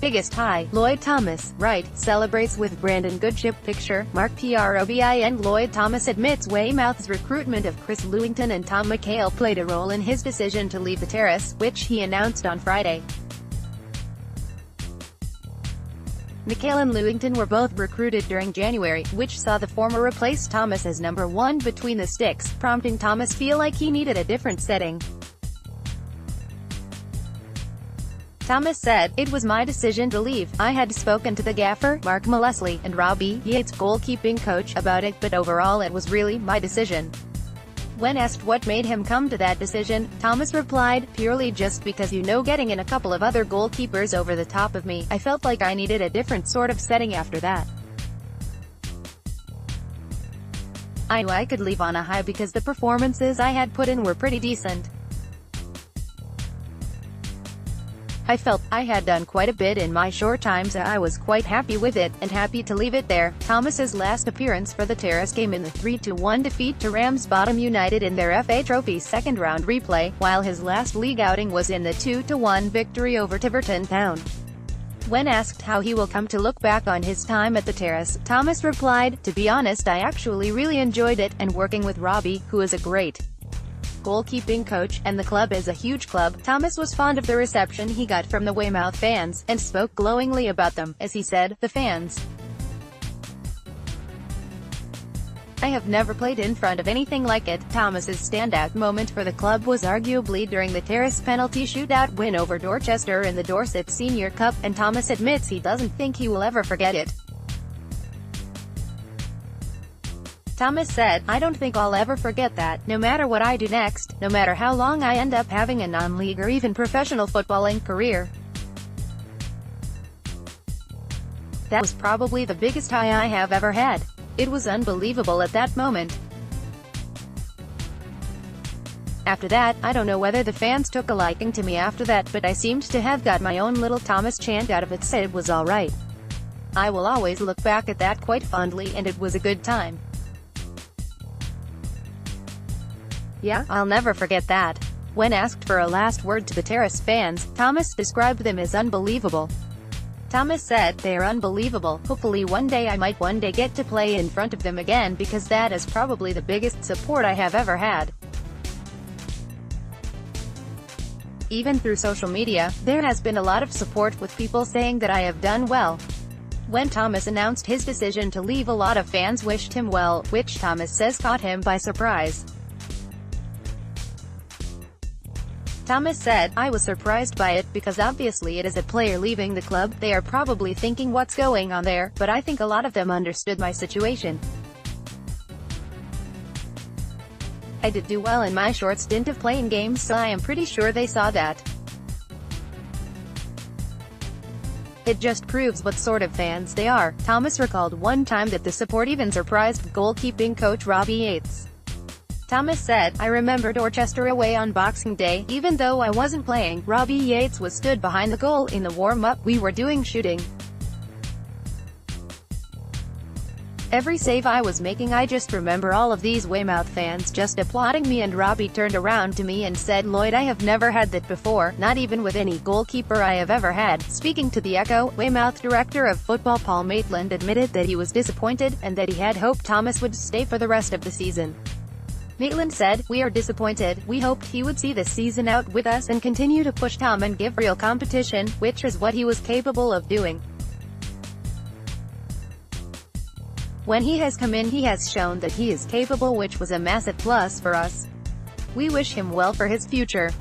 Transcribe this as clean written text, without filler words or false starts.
Biggest high, Lloyd Thomas, right, celebrates with Brandon Goodship Picture, Mark PROBIN LLOYD Thomas admits Weymouth's recruitment of Chris Lewington and Tom McHale played a role in his decision to leave the Terras, which he announced on Friday. McHale and Lewington were both recruited during January, which saw the former replace Thomas as number 1 between the sticks, prompting Thomas feel like he needed a different setting. Thomas said, "It was my decision to leave. I had spoken to the gaffer, Mark Leslie, and Robbie Yates, goalkeeping coach, about it, but overall it was really my decision." When asked what made him come to that decision, Thomas replied, "Purely just because getting in a couple of other goalkeepers over the top of me, I felt like I needed a different sort of setting after that. I knew I could leave on a high because the performances I had put in were pretty decent. I felt I had done quite a bit in my short time, so I was quite happy with it, and happy to leave it there." Thomas's last appearance for the Terras came in the 3-1 defeat to Ramsbottom United in their FA Trophy second-round replay, while his last league outing was in the 2-1 victory over Tiverton Town. When asked how he will come to look back on his time at the Terras, Thomas replied, "To be honest, I actually really enjoyed it, and working with Robbie, who is a great goalkeeping coach, and the club is a huge club." Thomas was fond of the reception he got from the Weymouth fans, and spoke glowingly about them, as he said, "The fans. I have never played in front of anything like it." Thomas's standout moment for the club was arguably during the Terrace penalty shootout win over Dorchester in the Dorset Senior Cup, and Thomas admits he doesn't think he will ever forget it. Thomas said, "I don't think I'll ever forget that, no matter what I do next, no matter how long I end up having a non-league or even professional footballing career. That was probably the biggest high I have ever had. It was unbelievable at that moment. After that, I don't know whether the fans took a liking to me after that, but I seemed to have got my own little Thomas chant out of it, so it was alright. I will always look back at that quite fondly, and it was a good time. Yeah, I'll never forget that." When asked for a last word to the Terrace fans, Thomas described them as unbelievable. Thomas said, "They are unbelievable. Hopefully one day I might get to play in front of them again, because that is probably the biggest support I have ever had. Even through social media, there has been a lot of support, with people saying that I have done well." When Thomas announced his decision to leave, a lot of fans wished him well, which Thomas says caught him by surprise. Thomas said, "I was surprised by it, because obviously it is a player leaving the club. They are probably thinking what's going on there, but I think a lot of them understood my situation. I did do well in my short stint of playing games, so I am pretty sure they saw that. It just proves what sort of fans they are." Thomas recalled one time that the support even surprised goalkeeping coach Robbie Yates. Thomas said, "I remember Dorchester away on Boxing Day. Even though I wasn't playing, Robbie Yates was stood behind the goal in the warm-up. We were doing shooting. Every save I was making, I just remember all of these Weymouth fans just applauding me, and Robbie turned around to me and said, 'Lloyd, I have never had that before, not even with any goalkeeper I have ever had.'" Speaking to the Echo, Weymouth director of football Paul Maitland admitted that he was disappointed, and that he had hoped Thomas would stay for the rest of the season. Maitland said, "We are disappointed. We hoped he would see the season out with us and continue to push Tom and give real competition, which is what he was capable of doing. When he has come in, he has shown that he is capable, which was a massive plus for us. We wish him well for his future."